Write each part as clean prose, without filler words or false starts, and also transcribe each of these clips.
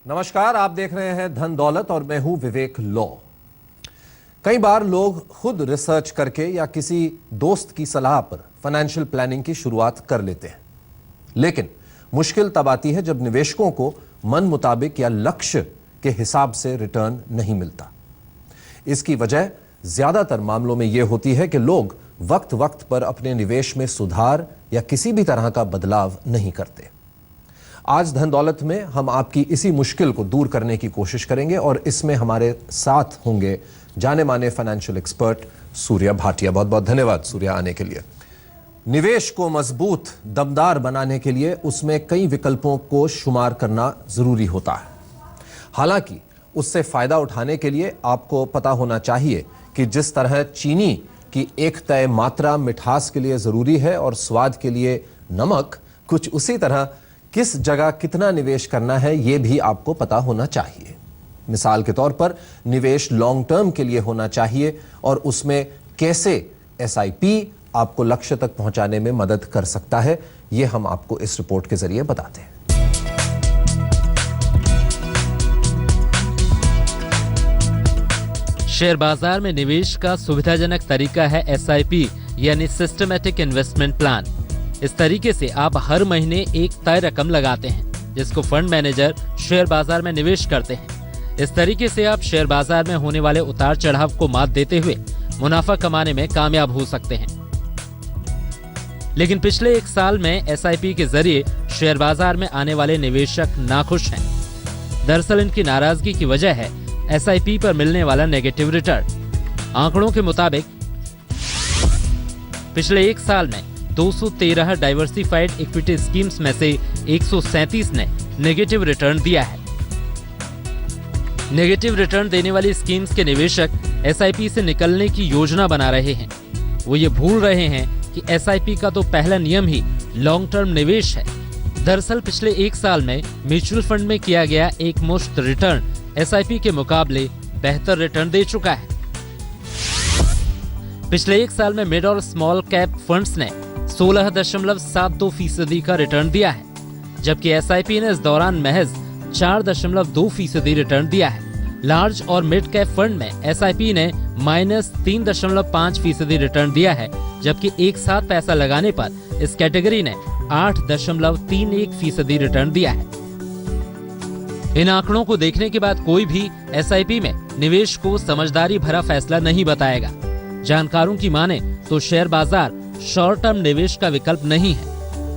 नमस्कार, आप देख रहे हैं धन दौलत और मैं हूं विवेक लॉ। कई बार लोग खुद रिसर्च करके या किसी दोस्त की सलाह पर फाइनेंशियल प्लानिंग की शुरुआत कर लेते हैं, लेकिन मुश्किल तब आती है जब निवेशकों को मन मुताबिक या लक्ष्य के हिसाब से रिटर्न नहीं मिलता। इसकी वजह ज्यादातर मामलों में यह होती है कि लोग वक्त वक्त पर अपने निवेश में सुधार या किसी भी तरह का बदलाव नहीं करते। आज धन दौलत में हम आपकी इसी मुश्किल को दूर करने की कोशिश करेंगे और इसमें हमारे साथ होंगे जाने माने फाइनेंशियल एक्सपर्ट सूर्या भाटिया। बहुत बहुत धन्यवाद सूर्या आने के लिए। निवेश को मजबूत दमदार बनाने के लिए उसमें कई विकल्पों को शुमार करना जरूरी होता है। हालांकि उससे फायदा उठाने के लिए आपको पता होना चाहिए कि जिस तरह चीनी की एक तय मात्रा मिठास के लिए जरूरी है और स्वाद के लिए नमक, कुछ उसी तरह किस जगह कितना निवेश करना है यह भी आपको पता होना चाहिए। मिसाल के तौर पर निवेश लॉन्ग टर्म के लिए होना चाहिए और उसमें कैसे एसआईपी आपको लक्ष्य तक पहुंचाने में मदद कर सकता है, यह हम आपको इस रिपोर्ट के जरिए बताते हैं। शेयर बाजार में निवेश का सुविधाजनक तरीका है एसआईपी यानी सिस्टमैटिक इन्वेस्टमेंट प्लान। इस तरीके से आप हर महीने एक तय रकम लगाते हैं जिसको फंड मैनेजर शेयर बाजार में निवेश करते हैं। इस तरीके से आप शेयर बाजार में होने वाले उतार चढ़ाव को मात देते हुए मुनाफा कमाने में कामयाब हो सकते हैं। लेकिन पिछले एक साल में एसआईपी के जरिए शेयर बाजार में आने वाले निवेशक नाखुश हैं। दरअसल इनकी नाराजगी की वजह है एसआईपी पर मिलने वाला नेगेटिव रिटर्न। आंकड़ों के मुताबिक पिछले एक साल में 213 डाइवर्सिफाइड इक्विटी स्कीम्स में से 137 ने नेगेटिव रिटर्न दिया है। नेगेटिव रिटर्न देने वाली स्कीम्स के निवेशक एसआईपी से निकलने की योजना बना रहे हैं। वो ये भूल रहे हैं कि एसआईपी का तो पहला नियम ही लॉन्ग टर्म निवेश है। दरअसल पिछले एक साल में म्यूचुअल फंड में किया गया एक मुश्त रिटर्न एसआईपी के मुकाबले बेहतर रिटर्न दे चुका है। पिछले एक साल में मिड और स्मॉल कैप फंड्स ने 16.72% का रिटर्न दिया है, जबकि एसआईपी ने इस दौरान महज 4.2% रिटर्न दिया है। लार्ज और मिड कैप फंड में एसआईपी ने -3.5% रिटर्न दिया है, जबकि एक साथ पैसा लगाने पर इस कैटेगरी ने 8.31% रिटर्न दिया है। इन आंकड़ों को देखने के बाद कोई भी एसआईपी में निवेश को समझदारी भरा फैसला नहीं बताएगा। जानकारों की माने तो शेयर बाजार शॉर्ट टर्म निवेश का विकल्प नहीं है,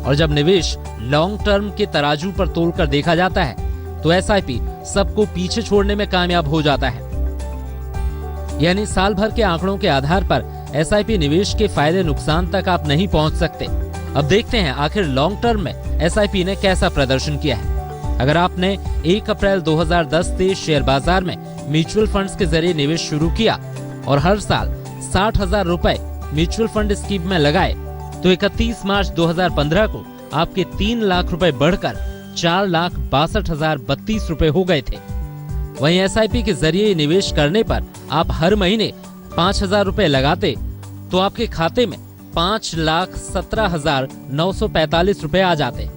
और जब निवेश लॉन्ग टर्म के तराजू पर तोलकर देखा जाता है तो एसआईपी सबको पीछे छोड़ने में कामयाब हो जाता है। यानी साल भर के आंकड़ों के आधार पर एसआईपी निवेश के फायदे नुकसान तक आप नहीं पहुंच सकते। अब देखते हैं आखिर लॉन्ग टर्म में एसआईपी ने कैसा प्रदर्शन किया है। अगर आपने 1 अप्रैल 2010 से शेयर बाजार में म्यूचुअल फंड्स के जरिए निवेश शुरू किया और हर साल 60,000 रुपए म्यूचुअल फंड स्कीम में लगाए तो 31 मार्च 2015 को आपके 3 लाख रुपए बढ़कर 4,62,032 रुपए हो गए थे। वहीं एसआईपी के जरिए निवेश करने पर आप हर महीने 5,000 रुपए लगाते तो आपके खाते में 5,17,945 रुपए आ जाते।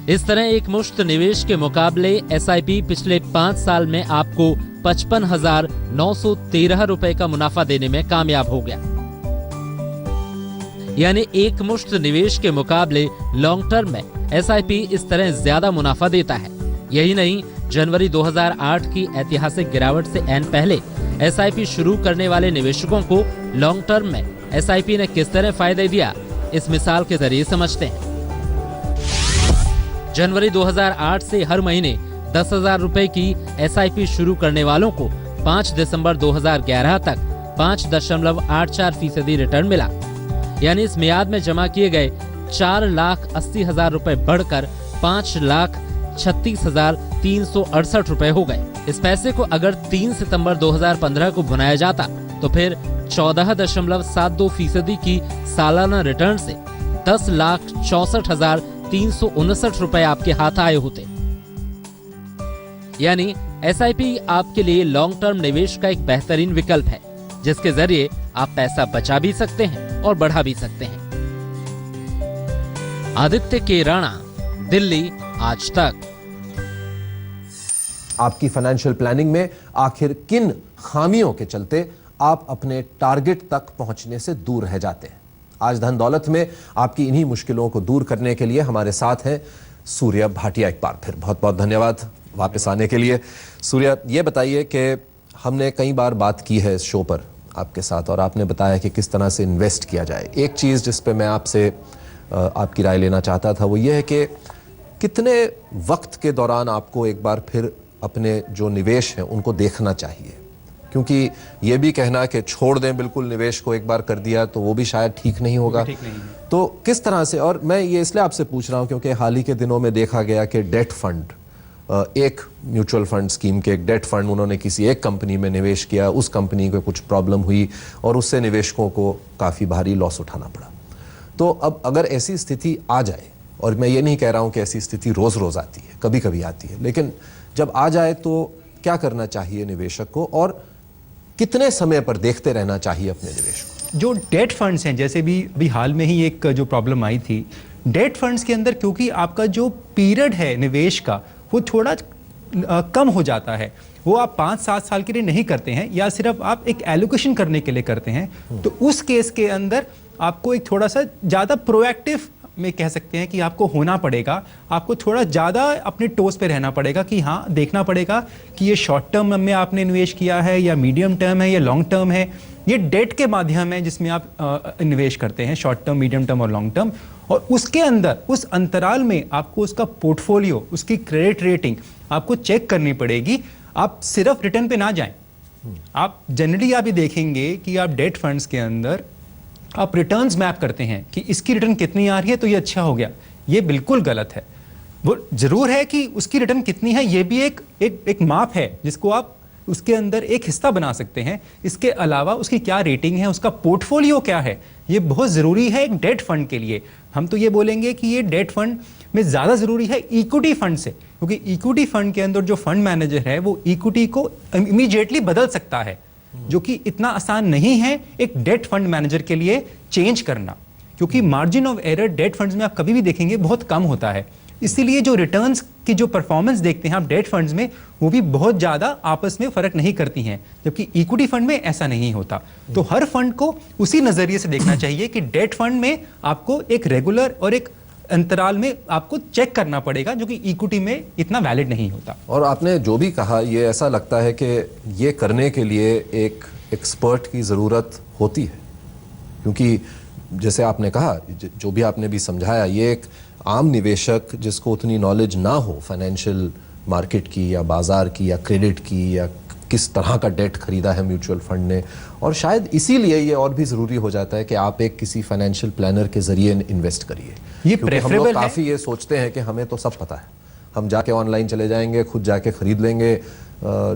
इस तरह एक मुश्त निवेश के मुकाबले एसआईपी पिछले 5 साल में आपको 55,913 रुपए का मुनाफा देने में कामयाब हो गया। यानी एक मुश्त निवेश के मुकाबले लॉन्ग टर्म में एसआईपी इस तरह ज्यादा मुनाफा देता है। यही नहीं, जनवरी 2008 की ऐतिहासिक गिरावट से ऐन पहले एसआईपी शुरू करने वाले निवेशकों को लॉन्ग टर्म में एसआईपी ने किस तरह फायदे दिया, इस मिसाल के जरिए समझते हैं। जनवरी 2008 से हर महीने 10,000 रुपए की एसआईपी शुरू करने वालों को 5 दिसंबर 2011 तक 5.84% रिटर्न मिला। यानी इस मियाद में जमा किए गए 4,80,000 रुपए बढ़कर 5,36,368 रुपए हो गए। इस पैसे को अगर 3 सितंबर 2015 को भुनाया जाता तो फिर 14.72% की सालाना रिटर्न से 10,64,359 रुपए आपके हाथ आए होते। यानी एसआईपी आपके लिए लॉन्ग टर्म निवेश का एक बेहतरीन विकल्प है, जिसके जरिए आप पैसा बचा भी सकते हैं और बढ़ा भी सकते हैं। आदित्य के राणा, दिल्ली, आज तक। आपकी फाइनेंशियल प्लानिंग में आखिर किन खामियों के चलते आप अपने टारगेट तक पहुंचने से दूर रह जाते हैं। आज धन दौलत में आपकी इन्हीं मुश्किलों को दूर करने के लिए हमारे साथ हैं सूर्य भाटिया। एक बार फिर बहुत बहुत धन्यवाद वापस आने के लिए। सूर्य, ये बताइए कि हमने कई बार बात की है इस शो पर आपके साथ और आपने बताया कि किस तरह से इन्वेस्ट किया जाए। एक चीज़ जिस पे मैं आपसे आपकी राय लेना चाहता था वो ये है कि कितने वक्त के दौरान आपको एक बार फिर अपने जो निवेश हैं उनको देखना चाहिए, क्योंकि ये भी कहना कि छोड़ दें बिल्कुल निवेश को एक बार कर दिया तो वो भी शायद ठीक नहीं होगा। तो किस तरह से, और मैं ये इसलिए आपसे पूछ रहा हूँ क्योंकि हाल ही के दिनों में देखा गया कि डेट फंड, एक म्यूचुअल फंड स्कीम के एक डेट फंड, उन्होंने किसी एक कंपनी में निवेश किया, उस कंपनी को कुछ प्रॉब्लम हुई और उससे निवेशकों को काफ़ी भारी लॉस उठाना पड़ा। तो अब अगर ऐसी स्थिति आ जाए, और मैं ये नहीं कह रहा हूँ कि ऐसी स्थिति रोज़ रोज़ आती है, कभी कभी आती है, लेकिन जब आ जाए तो क्या करना चाहिए निवेशक को और कितने समय पर देखते रहना चाहिए अपने निवेश को? जो डेट फंड्स हैं, जैसे भी हाल में ही एक जो प्रॉब्लम आई थी डेट फंड्स के अंदर, क्योंकि आपका जो पीरियड है निवेश का वो थोड़ा कम हो जाता है। वो आप 5-7 साल के लिए नहीं करते हैं या सिर्फ आप एक एलोकेशन करने के लिए करते हैं, तो उस केस के अंदर आपको एक थोड़ा सा ज़्यादा प्रोएक्टिव में कह सकते हैं कि आपको होना पड़ेगा। आपको थोड़ा ज़्यादा अपने टोस पे रहना पड़ेगा कि हाँ, देखना पड़ेगा कि ये शॉर्ट टर्म में आपने निवेश किया है या मीडियम टर्म है या लॉन्ग टर्म है। ये डेट के माध्यम है जिसमें आप निवेश करते हैं, शॉर्ट टर्म, मीडियम टर्म और लॉन्ग टर्म। और उसके अंदर उस अंतराल में आपको उसका पोर्टफोलियो, उसकी क्रेडिट रेटिंग आपको चेक करनी पड़ेगी। आप सिर्फ रिटर्न पे ना जाएं। आप जनरली आप ये देखेंगे कि आप डेट फंड्स के अंदर आप रिटर्न्स मैप करते हैं कि इसकी रिटर्न कितनी आ रही है तो ये अच्छा हो गया। ये बिल्कुल गलत है। वो जरूर है कि उसकी रिटर्न कितनी है, ये भी एक माप है जिसको आप उसके अंदर एक हिस्सा बना सकते हैं। इसके अलावा उसकी क्या रेटिंग है, उसका पोर्टफोलियो क्या है, ये बहुत ज़रूरी है एक डेट फंड के लिए। हम तो ये बोलेंगे कि ये डेट फंड में ज़्यादा ज़रूरी है इक्विटी फंड से, क्योंकि इक्विटी फंड के अंदर जो फंड मैनेजर है वो इक्विटी को इमीडिएटली बदल सकता है, जो कि इतना आसान नहीं है एक डेट फंड मैनेजर के लिए चेंज करना, क्योंकि margin of error date funds में आप कभी भी देखेंगे बहुत कम होता है। इसीलिए जो रिटर्न्स की जो परफॉर्मेंस देखते हैं आप डेट फंड्स में, वो भी बहुत ज़्यादा आपस में फ़र्क नहीं करती हैं, जबकि इक्विटी फंड में ऐसा नहीं होता। तो हर फंड को उसी नज़रिए से देखना चाहिए कि डेट फंड में आपको एक रेगुलर और एक अंतराल में आपको चेक करना पड़ेगा, जो कि इक्विटी में इतना वैलिड नहीं होता। और आपने जो भी कहा, ये ऐसा लगता है कि ये करने के लिए एक एक्सपर्ट की ज़रूरत होती है, क्योंकि जैसे आपने कहा, जो भी आपने भी समझाया, ये एक आम निवेशक जिसको उतनी नॉलेज ना हो फाइनेंशियल मार्केट की या बाजार की या क्रेडिट की या किस तरह का डेट खरीदा है म्यूचुअल फंड ने, और शायद इसीलिए ये और भी ज़रूरी हो जाता है कि आप एक किसी फाइनेंशियल प्लानर के ज़रिए इन्वेस्ट करिए। ये क्योंकि हम लोग काफ़ी ये सोचते हैं कि हमें तो सब पता है, हम जाके ऑनलाइन चले जाएंगे, खुद जाके खरीद लेंगे,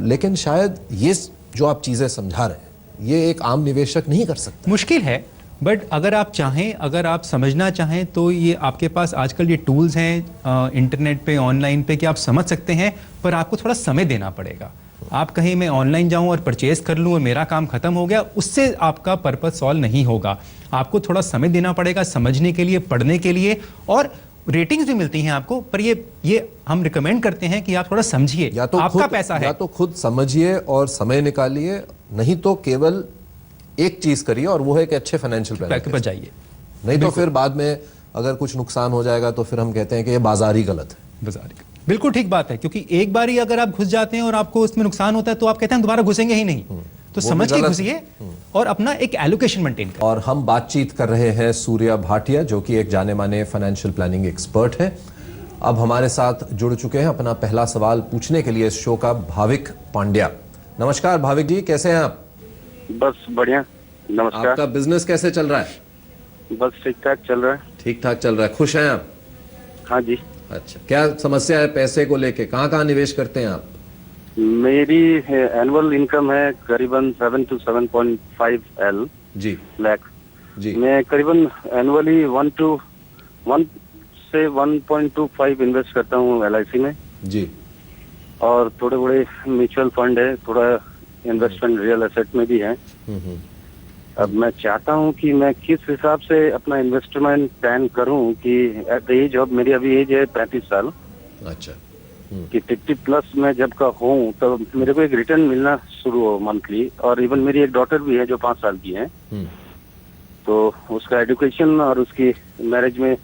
लेकिन शायद ये जो आप चीज़ें समझा रहे हैं ये एक आम निवेशक नहीं कर सकता। मुश्किल है, बट अगर आप चाहें, अगर आप समझना चाहें तो ये आपके पास आजकल ये टूल्स हैं इंटरनेट पे, ऑनलाइन पे, कि आप समझ सकते हैं, पर आपको थोड़ा समय देना पड़ेगा। आप कहीं मैं ऑनलाइन जाऊं और परचेज कर लूं और मेरा काम खत्म हो गया, उससे आपका पर्पस सॉल्व नहीं होगा। आपको थोड़ा समय देना पड़ेगा समझने के लिए, पढ़ने के लिए, और रेटिंग्स भी मिलती हैं आपको, पर ये हम रिकमेंड करते हैं कि आप थोड़ा समझिए, या तो आपका पैसा है, या तो खुद समझिए और समय निकालिए, नहीं तो केवल एक चीज करिए और वो है कि अच्छे फाइनेंशियल प्लानर पर जाइए। नहीं तो फिर बाद में अगर कुछ नुकसान हो जाएगा तो फिर हम कहते हैं कि ये बाजार ही गलत है। बाजार ही, बिल्कुल ठीक बात है, क्योंकि एक बार ही अगर आप घुस जाते हैं और आपको उसमें नुकसान होता है तो आप कहते हैं दोबारा घुसेंगे ही नहीं। तो समझ के घुसिए और अपना एक एलोकेशन मेंटेन करें। और हम बातचीत कर रहे हैं सूर्य भाटिया, जो कि एक जाने माने फाइनेंशियल प्लानिंग एक्सपर्ट है। अब हमारे साथ जुड़ चुके हैं अपना पहला सवाल पूछने के लिए इस शो का भाविक पांड्या। नमस्कार भाविक जी, कैसे हैं आप? बस बढ़िया, नमस्कार। आपका बिजनेस कैसे चल रहा है? बस ठीक ठाक चल रहा है। ठीक ठाक चल रहा है, खुश हैं आप? हाँ जी। अच्छा, क्या समस्या है पैसे को लेके? कहाँ निवेश करते हैं आप? मेरी एनुअल इनकम है करीबन 7 to 7.5 जी लाख जी। मैं करीबन एनुअली 1 से 1.25 इन्वेस्ट करता हूँ LIC में जी। और थोड़े बड़े म्यूचुअल फंड है, थोड़ा इन्वेस्टमेंट रियल एसेट में भी है। अब मैं चाहता हूं कि मैं किस हिसाब से अपना इन्वेस्टमेंट प्लान करूं कि एट द एज ऑफ, मेरी अभी एज है 35 साल। अच्छा। कि 50+ में जब का हूँ तब मेरे को एक रिटर्न मिलना शुरू हो मंथली। और इवन मेरी एक डॉटर भी है जो 5 साल की है, तो उसका एजुकेशन और उसकी मैरिज में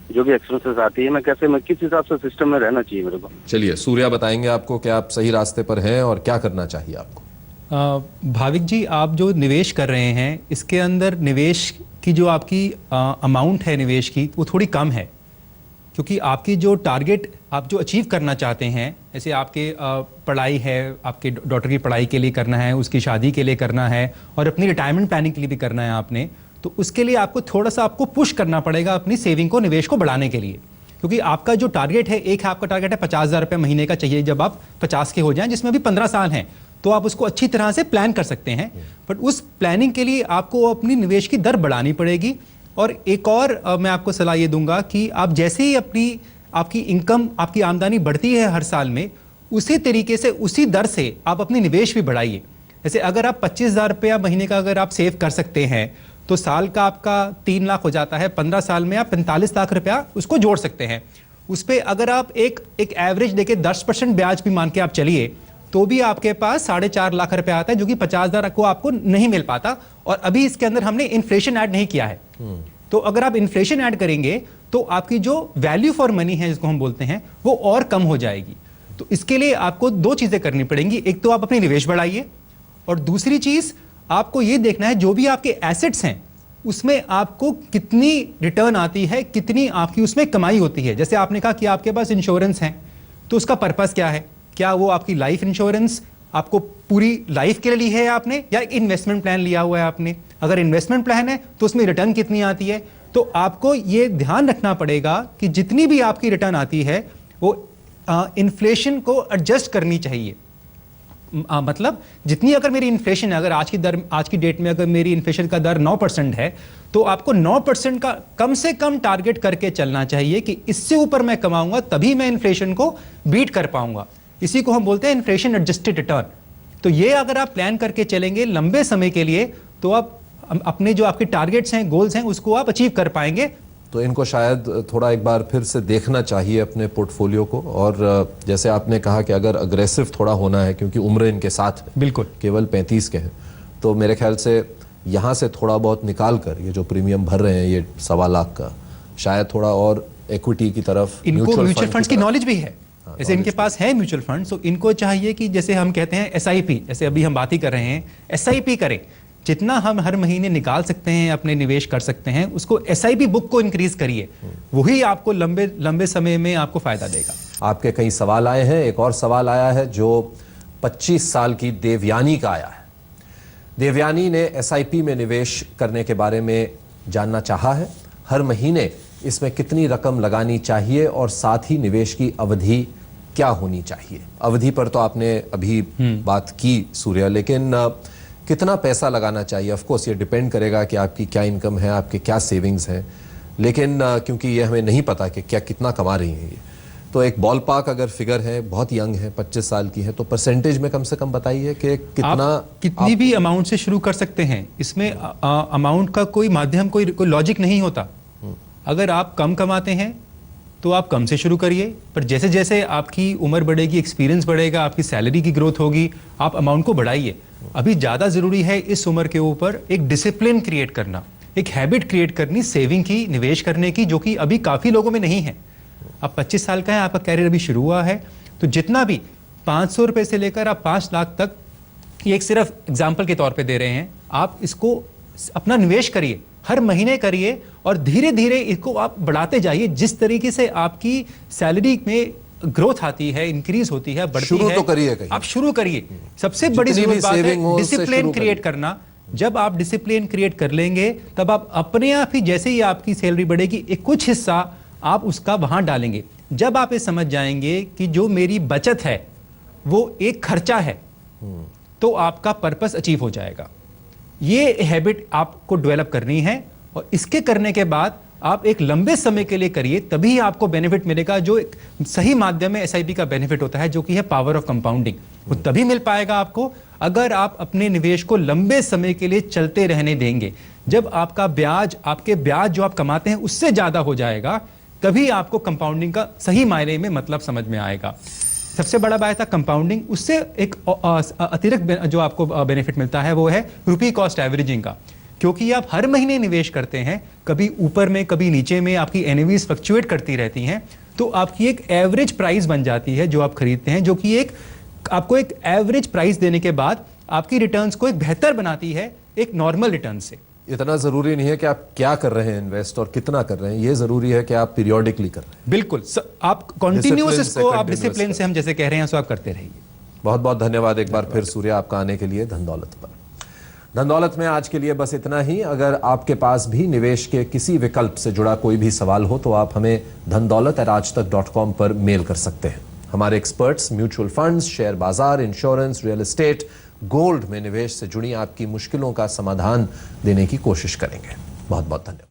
जो भी एक्सपेंसेस आती है, मैं किस हिसाब से सिस्टम में रहना चाहिए मेरे को। चलिए सूर्या बताएंगे आपको कि आप सही रास्ते पर हैं और क्या करना चाहिए आपको। भाविक जी, आप जो निवेश कर रहे हैं इसके अंदर निवेश की जो आपकी अमाउंट है निवेश की वो थोड़ी कम है, क्योंकि आपकी जो टारगेट आप जो अचीव करना चाहते हैं, जैसे आपके पढ़ाई है, आपके डॉटर की पढ़ाई के लिए करना है, उसकी शादी के लिए करना है और अपनी रिटायरमेंट प्लानिंग के लिए भी करना है आपने, तो उसके लिए आपको थोड़ा सा आपको पुश करना पड़ेगा अपनी सेविंग को, निवेश को बढ़ाने के लिए। क्योंकि आपका जो टारगेट है, एक आपका टारगेट है 50,000 रुपये महीने का चाहिए जब आप 50 के हो जाएं, जिसमें अभी 15 साल हैं, तो आप उसको अच्छी तरह से प्लान कर सकते हैं। बट उस प्लानिंग के लिए आपको अपनी निवेश की दर बढ़ानी पड़ेगी। और एक और मैं आपको सलाह ये दूंगा कि आप जैसे ही आपकी इनकम, आपकी आमदनी बढ़ती है हर साल में, उसी तरीके से उसी दर से आप अपनी निवेश भी बढ़ाइए। जैसे अगर आप 25,000 रुपया महीने का अगर आप सेव कर सकते हैं तो साल का आपका 3 लाख हो जाता है, 15 साल में आप 45 लाख रुपया उसको जोड़ सकते हैं। उस पर अगर आप एक एवरेज देके 10% ब्याज भी मान के आप चलिए तो भी आपके पास 4.5 लाख रुपया आता है, जो कि 50,000 को आपको नहीं मिल पाता। और अभी इसके अंदर हमने इन्फ्लेशन ऐड नहीं किया है। तो अगर आप इन्फ्लेशन ऐड करेंगे तो आपकी जो वैल्यू फॉर मनी है जिसको हम बोलते हैं वो और कम हो जाएगी। तो इसके लिए आपको 2 चीजें करनी पड़ेंगी। एक तो आप अपनी निवेश बढ़ाइए और दूसरी चीज आपको ये देखना है जो भी आपके एसेट्स हैं उसमें आपको कितनी रिटर्न आती है, कितनी आपकी उसमें कमाई होती है। जैसे आपने कहा कि आपके पास इंश्योरेंस है, तो उसका पर्पस क्या है? क्या वो आपकी लाइफ इंश्योरेंस आपको पूरी लाइफ के लिए ली है आपने, या इन्वेस्टमेंट प्लान लिया हुआ है आपने? अगर इन्वेस्टमेंट प्लान है तो उसमें रिटर्न कितनी आती है? तो आपको ये ध्यान रखना पड़ेगा कि जितनी भी आपकी रिटर्न आती है वो इन्फ्लेशन को एडजस्ट करनी चाहिए। मतलब जितनी अगर मेरी इन्फ्लेशन है, अगर आज की डेट में अगर मेरी इन्फ्लेशन का दर 9% है, तो आपको 9% का कम से कम टारगेट करके चलना चाहिए कि इससे ऊपर मैं कमाऊंगा तभी मैं इन्फ्लेशन को बीट कर पाऊंगा। इसी को हम बोलते हैं इन्फ्लेशन एडजस्टेड रिटर्न। तो ये अगर आप प्लान करके चलेंगे लंबे समय के लिए तो आप अपने जो आपके टारगेट्स हैं, गोल्स हैं, उसको आप अचीव कर पाएंगे। तो इनको शायद थोड़ा एक बार फिर से देखना चाहिए अपने पोर्टफोलियो को। और जैसे आपने कहा कि अगर अग्रेसिव थोड़ा होना है, क्योंकि उम्र इनके साथ है, बिल्कुल केवल 35 के हैं, तो मेरे ख्याल से यहाँ से थोड़ा बहुत निकाल कर ये जो प्रीमियम भर रहे हैं ये 1.25 लाख का, शायद थोड़ा और इक्विटी की तरफ, इनको म्यूचुअल फंड्स की नॉलेज भी है। जैसे इनके पास है म्यूचुअल फंड, तो इनको चाहिए कि जैसे हम कहते हैं SIP, जैसे अभी हम बात ही कर रहे हैं, SIP करें। जितना हम हर महीने निकाल सकते हैं, अपने निवेश कर सकते हैं, उसको SIP बुक को इंक्रीज करिए, वही आपको लंबे समय में आपको फायदा देगा। आपके कई सवाल आए हैं। एक और सवाल आया है जो 25 साल की देवयानी का आया है। देवयानी ने SIP में निवेश करने के बारे में जानना चाहा है। हर महीने इसमें कितनी रकम लगानी चाहिए और साथ ही निवेश की अवधि क्या होनी चाहिए? अवधि पर तो आपने अभी बात की सूर्या, लेकिन कितना पैसा लगाना चाहिए? ऑफ कोर्स ये डिपेंड करेगा कि आपकी क्या इनकम है, आपके क्या सेविंग्स हैं, लेकिन क्योंकि ये हमें नहीं पता कि क्या कितना कमा रही हैं ये, तो एक बॉल पार्क अगर फिगर है, बहुत यंग है, 25 साल की है, तो परसेंटेज में कम से कम बताइए कि कितनी भी अमाउंट से शुरू कर सकते हैं। इसमें अमाउंट का कोई माध्यम, कोई लॉजिक नहीं होता। अगर आप कम कमाते हैं तो आप कम से शुरू करिए, पर जैसे जैसे आपकी उम्र बढ़ेगी, एक्सपीरियंस बढ़ेगा, आपकी सैलरी की ग्रोथ होगी, आप अमाउंट को बढ़ाइए। अभी ज़्यादा ज़रूरी है इस उम्र के ऊपर एक डिसिप्लिन क्रिएट करना, एक हैबिट क्रिएट करनी सेविंग की, निवेश करने की, जो कि अभी काफ़ी लोगों में नहीं है। अब 25 साल का है, आपका कैरियर अभी शुरू हुआ है, तो जितना भी 500 रुपये से लेकर आप 5 लाख तक, ये एक सिर्फ एग्जाम्पल के तौर पर दे रहे हैं, आप इसको अपना निवेश करिए, हर महीने करिए और धीरे धीरे इसको आप बढ़ाते जाइए। जिस तरीके से आपकी सैलरी में ग्रोथ आती है, इंक्रीज होती है, बढ़ती शुरू है, तो करिए कहीं। आप शुरू करिए। सबसे बड़ी जरूरत बात है डिसिप्लिन क्रिएट करना। जब आप डिसिप्लिन क्रिएट कर लेंगे तब आप अपने आप ही, जैसे ही आपकी सैलरी बढ़ेगी, एक कुछ हिस्सा आप उसका वहां डालेंगे। जब आप ये समझ जाएंगे कि जो मेरी बचत है वो एक खर्चा है, तो आपका पर्पस अचीव हो जाएगा। ये हैबिट आपको डेवलप करनी है और इसके करने के बाद आप एक लंबे समय के लिए करिए, तभी आपको बेनिफिट मिलेगा। जो एक सही माध्यम में SIP का बेनिफिट होता है, जो कि है पावर ऑफ कंपाउंडिंग, वो तभी मिल पाएगा आपको अगर आप अपने निवेश को लंबे समय के लिए चलते रहने देंगे। जब आपका ब्याज, आपके ब्याज जो आप कमाते हैं उससे ज्यादा हो जाएगा, तभी आपको कंपाउंडिंग का सही मायने में मतलब समझ में आएगा। सबसे बड़ा बात था कंपाउंडिंग, उससे एक अतिरिक्त जो आपको बेनिफिट मिलता है वो है रुपी कॉस्ट एवरेजिंग का, क्योंकि आप हर महीने निवेश करते हैं, कभी ऊपर में कभी नीचे में, आपकी एनएवीज फ्लक्चुएट करती रहती हैं, तो आपकी एक एवरेज प्राइस बन जाती है जो आप खरीदते हैं, जो कि एक आपको एक एवरेज प्राइस देने के बाद आपकी रिटर्न्स को एक बेहतर बनाती है एक नॉर्मल रिटर्न से। इतना जरूरी नहीं है कि आप क्या कर रहे हैं इन्वेस्ट और कितना कर रहे हैं, ये जरूरी है कि आप पीरियोडिकली कर रहे हैं। बिल्कुल, आप कंटिन्यूअस Discipline इसको से आप continuous डिसिप्लिन से हम जैसे कह रहे हैं सो आप करते रहिए। बहुत बहुत धन्यवाद एक बार फिर सूर्य आपका आने के लिए धन दौलत पर। धन दौलत में आज के लिए बस इतना ही। अगर आपके पास भी निवेश के किसी विकल्प से जुड़ा कोई भी सवाल हो तो आप हमें dhandaulat@aajtak.com पर मेल कर सकते हैं। हमारे एक्सपर्ट्स म्यूचुअल फंड्स, शेयर बाजार, इंश्योरेंस, रियल एस्टेट, गोल्ड में निवेश से जुड़ी आपकी मुश्किलों का समाधान देने की कोशिश करेंगे। बहुत बहुत धन्यवाद।